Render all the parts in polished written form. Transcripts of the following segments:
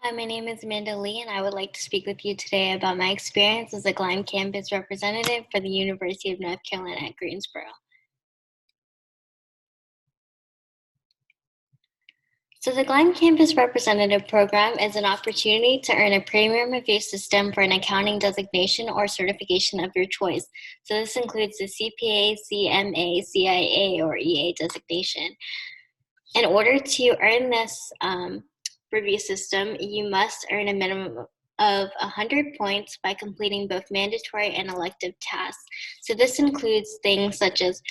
Hi, my name is Amanda Lee, and I would like to speak with you today about my experience as a Gleim campus representative for the University of North Carolina at Greensboro. So the Gleim Campus Representative Program is an opportunity to earn a premium review system for an accounting designation or certification of your choice. So this includes the CPA, CMA, CIA, or EA designation. In order to earn this review system, you must earn a minimum of 100 points by completing both mandatory and elective tasks. So this includes things such as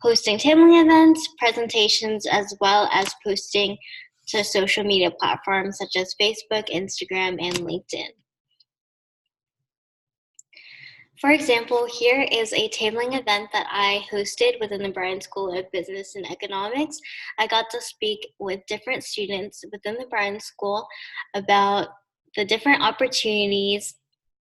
hosting tabling events, presentations, as well as posting to social media platforms such as Facebook, Instagram, and LinkedIn. For example, here is a tabling event that I hosted within the Bryan School of Business and Economics. I got to speak with different students within the Bryan School about the different opportunities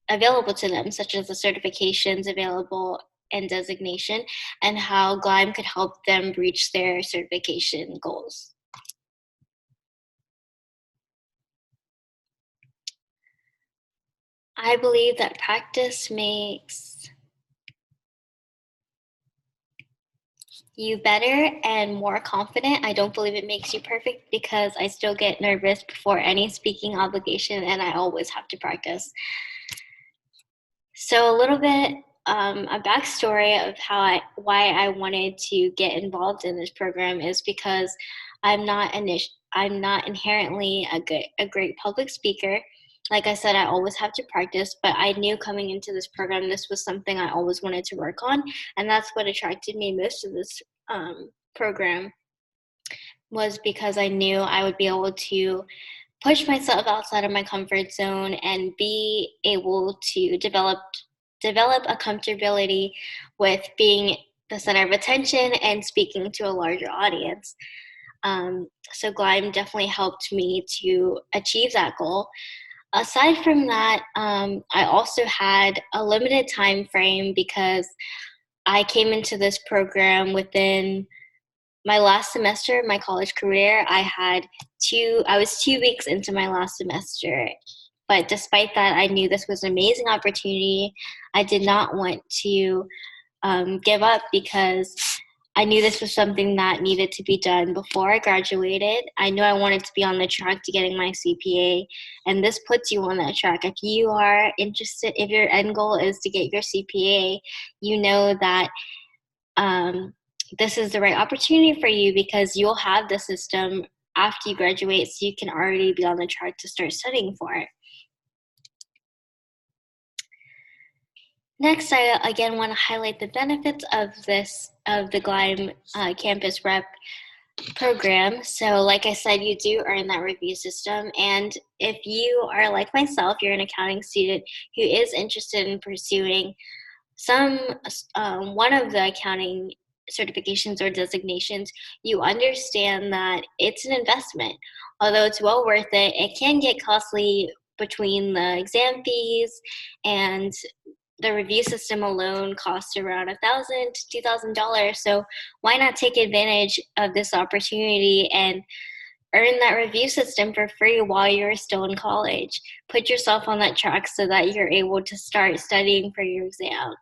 available to them, such as the certifications available and designation, and how Gleim could help them reach their certification goals. I believe that practice makes you better and more confident. I don't believe it makes you perfect because I still get nervous before any speaking obligation and I always have to practice. So a little bit a backstory of why I wanted to get involved in this program is because I'm not inherently a great public speaker. Like I said, I always have to practice, but I knew coming into this program, this was something I always wanted to work on, and that's what attracted me most to this program was because I knew I would be able to push myself outside of my comfort zone and be able to develop a comfortability with being the center of attention and speaking to a larger audience. So Gleim definitely helped me to achieve that goal. Aside from that, I also had a limited time frame because I came into this program within my last semester of my college career. I was 2 weeks into my last semester, but despite that, I knew this was an amazing opportunity. I did not want to give up because I knew this was something that needed to be done before I graduated. I knew I wanted to be on the track to getting my CPA, and this puts you on that track. If you are interested, if your end goal is to get your CPA, you know that this is the right opportunity for you because you'll have the system after you graduate, so you can already be on the track to start studying for it. Next, I again want to highlight the benefits of the Gleim Campus Rep program. So like I said, you do earn that review system. And if you are like myself, you're an accounting student who is interested in pursuing one of the accounting certifications or designations, you understand that it's an investment. Although it's well worth it, it can get costly between the exam fees and the review system alone costs around $1,000 to $2,000. So why not take advantage of this opportunity and earn that review system for free while you're still in college? Put yourself on that track so that you're able to start studying for your exam.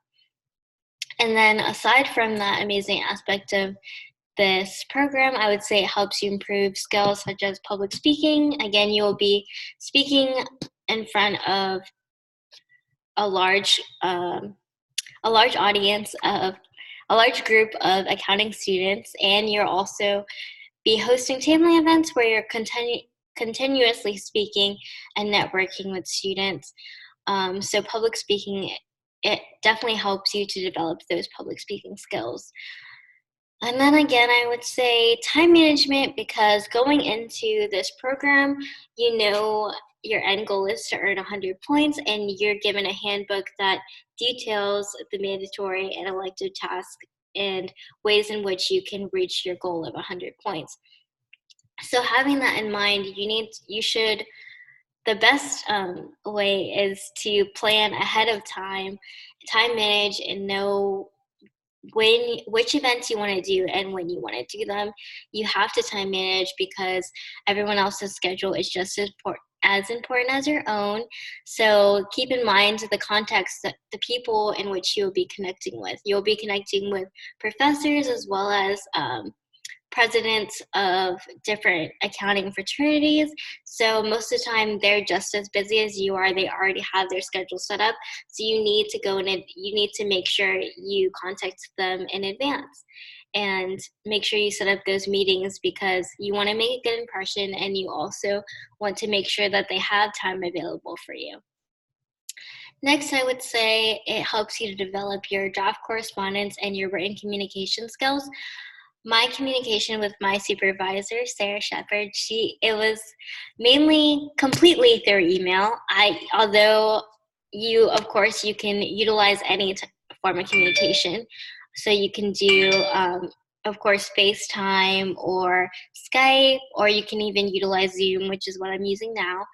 And then aside from that amazing aspect of this program, I would say it helps you improve skills such as public speaking. Again, you will be speaking in front of a large audience of a large group of accounting students, and you'll also be hosting tabling events where you're continuously speaking and networking with students. So public speaking, it definitely helps you to develop those public speaking skills. And then again, I would say time management, because going into this program, you know your end goal is to earn 100 points, and you're given a handbook that details the mandatory and elective tasks and ways in which you can reach your goal of 100 points. So having that in mind, the best way is to plan ahead of time manage, and know which events you want to do and when you want to do them. You have to time manage because everyone else's schedule is just as important as your own. So keep in mind the context, that the people in which you'll be connecting with. You'll be connecting with professors as well as presidents of different accounting fraternities. So most of the time they're just as busy as you are. They already have their schedule set up. So you need to go in and you need to make sure you contact them in advance and make sure you set up those meetings, because you want to make a good impression and you also want to make sure that they have time available for you. Next, I would say it helps you to develop your draft correspondence and your written communication skills. My communication with my supervisor, Sarah Shepard, it was mainly completely through email. Although you, of course, you can utilize any form of communication. So you can do, of course, FaceTime or Skype, or you can even utilize Zoom, which is what I'm using now,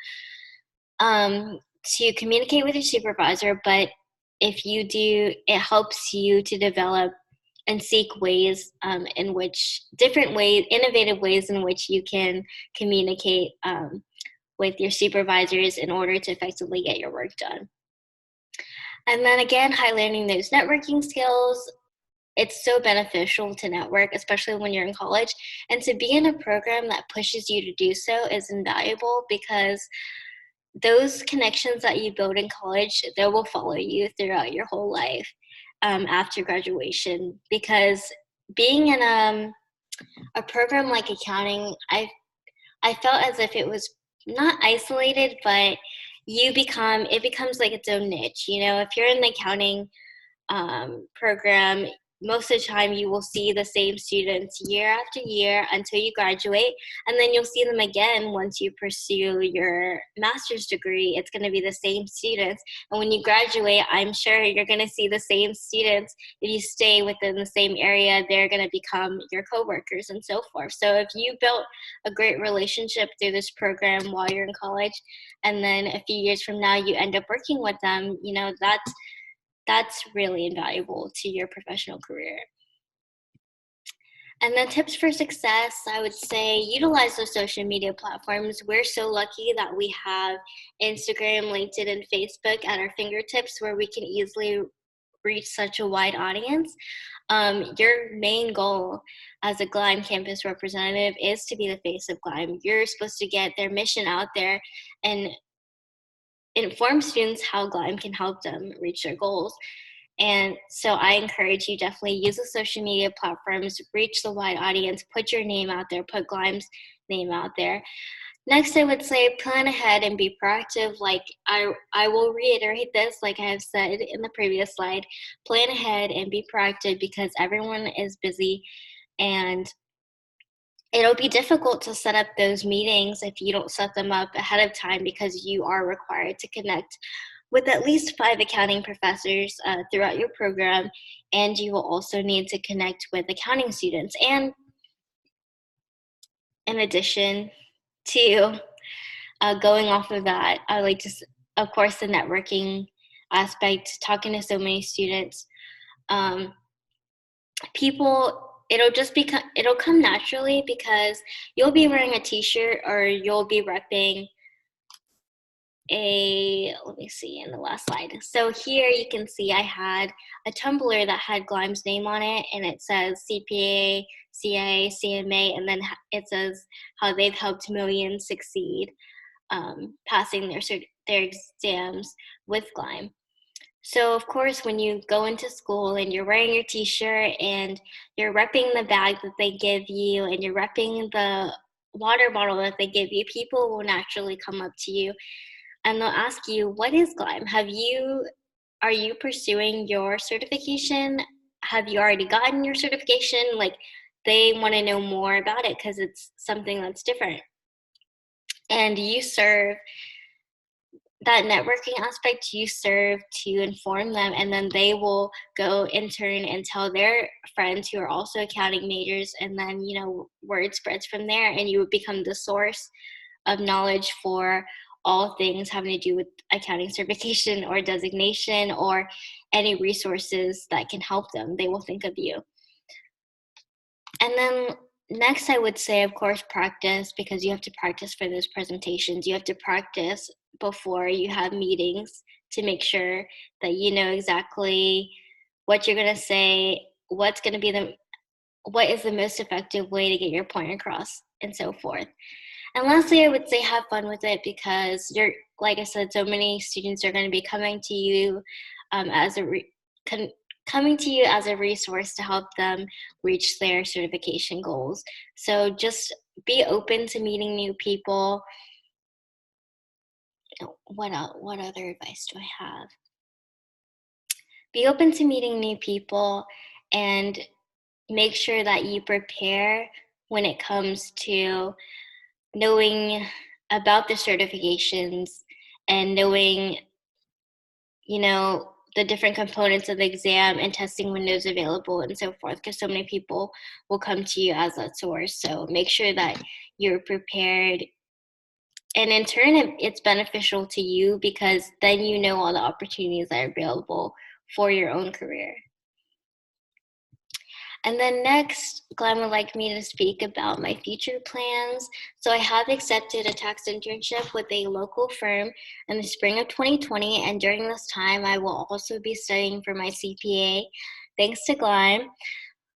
to communicate with your supervisor. But if you do, it helps you to develop and seek ways in which innovative ways in which you can communicate with your supervisors in order to effectively get your work done. And then again, highlighting those networking skills. It's so beneficial to network, especially when you're in college. And to be in a program that pushes you to do so is invaluable, because those connections that you build in college, they will follow you throughout your whole life after graduation. Because being in a program like accounting, I felt as if it was not isolated, but it becomes like its own niche. If you're in the accounting program, most of the time you will see the same students year after year until you graduate, and then you'll see them again once you pursue your master's degree. It's going to be the same students, and when you graduate, I'm sure you're going to see the same students. If you stay within the same area, they're going to become your coworkers and so forth. So if you built a great relationship through this program while you're in college, and then a few years from now you end up working with them, that's really invaluable to your professional career. And then tips for success, I would say utilize those social media platforms. We're so lucky that we have Instagram, LinkedIn, and Facebook at our fingertips, where we can easily reach such a wide audience. Your main goal as a Gleim campus representative is to be the face of Gleim. You're supposed to get their mission out there and inform students how Gleim can help them reach their goals. And so I encourage you, definitely use the social media platforms, reach the wide audience, put your name out there, put Gleim's name out there. Next, I would say plan ahead and be proactive. Like I will reiterate this, like I have said in the previous slide, plan ahead and be proactive, because everyone is busy and it'll be difficult to set up those meetings if you don't set them up ahead of time, because you are required to connect with at least 5 accounting professors throughout your program, and you will also need to connect with accounting students. And in addition to going off of that, I like to, of course, the networking aspect, talking to so many students. It'll come naturally, because you'll be wearing a t-shirt or you'll be repping let me see in the last slide. So here you can see I had a tumbler that had Gleim's name on it, and it says CPA, CIA, CMA, and then it says how they've helped millions succeed passing their exams with Gleim. So of course, when you go into school and you're wearing your t-shirt and you're repping the bag that they give you and you're repping the water bottle that they give you, people will naturally come up to you and they'll ask you, what is Gleim? Are you pursuing your certification? Have you already gotten your certification? Like, they want to know more about it because it's something that's different. And that networking aspect, you serve to inform them, and then they will go intern and tell their friends who are also accounting majors, and then, word spreads from there, and you would become the source of knowledge for all things having to do with accounting certification or designation or any resources that can help them. They will think of you. And then Next, I would say, of course, practice, because you have to practice for those presentations. You have to practice before you have meetings to make sure that you know exactly what you're going to say, what is the most effective way to get your point across, and so forth. And lastly, I would say have fun with it, because like I said, so many students are going to be coming to you as a coming to you as a resource to help them reach their certification goals. So just be open to meeting new people. What other advice do I have? Be open to meeting new people, and make sure that you prepare when it comes to knowing about the certifications and knowing, the different components of the exam and testing windows available and so forth, because so many people will come to you as that source. So make sure that you're prepared. And in turn, it's beneficial to you, because then you know all the opportunities that are available for your own career. And then next, Glenn would like me to speak about my future plans. So I have accepted a tax internship with a local firm in the spring of 2020, and during this time, I will also be studying for my CPA, thanks to Gleim.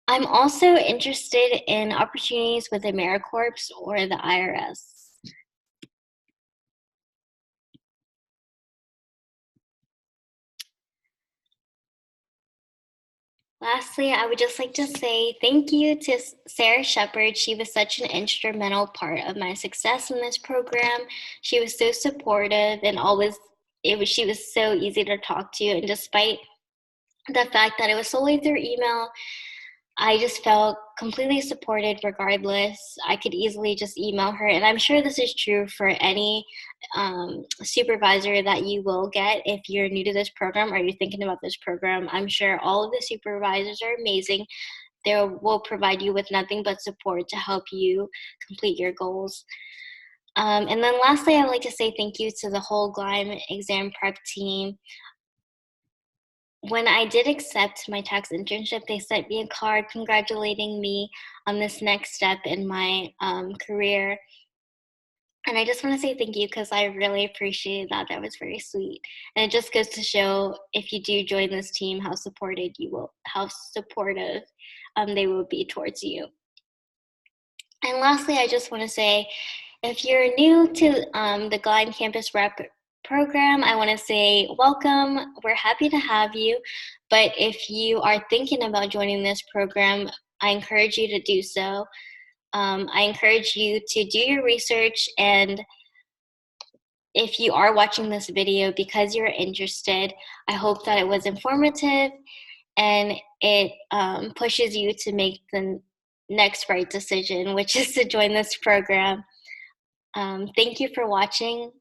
I'm also interested in opportunities with AmeriCorps or the IRS. Lastly, I would just like to say thank you to Sarah Shepard. She was such an instrumental part of my success in this program. She was so supportive, and she was so easy to talk to. And despite the fact that it was solely through email, I just felt completely supported regardless. I could easily just email her. And I'm sure this is true for any supervisor that you will get if you're new to this program or you're thinking about this program. I'm sure all of the supervisors are amazing. They will provide you with nothing but support to help you complete your goals. And then lastly, I would like to say thank you to the whole Gleim exam prep team. When I did accept my tax internship, they sent me a card congratulating me on this next step in my career. And I just want to say thank you, because I really appreciated that. That was very sweet. And it just goes to show, if you do join this team, how supportive they will be towards you. And lastly, I just want to say, if you're new to the Gleim Campus Rep program, I want to say welcome. We're happy to have you. But if you are thinking about joining this program, I encourage you to do so. I encourage you to do your research, and if you are watching this video because you're interested, I hope that it was informative and it pushes you to make the next right decision, which is to join this program. Thank you for watching.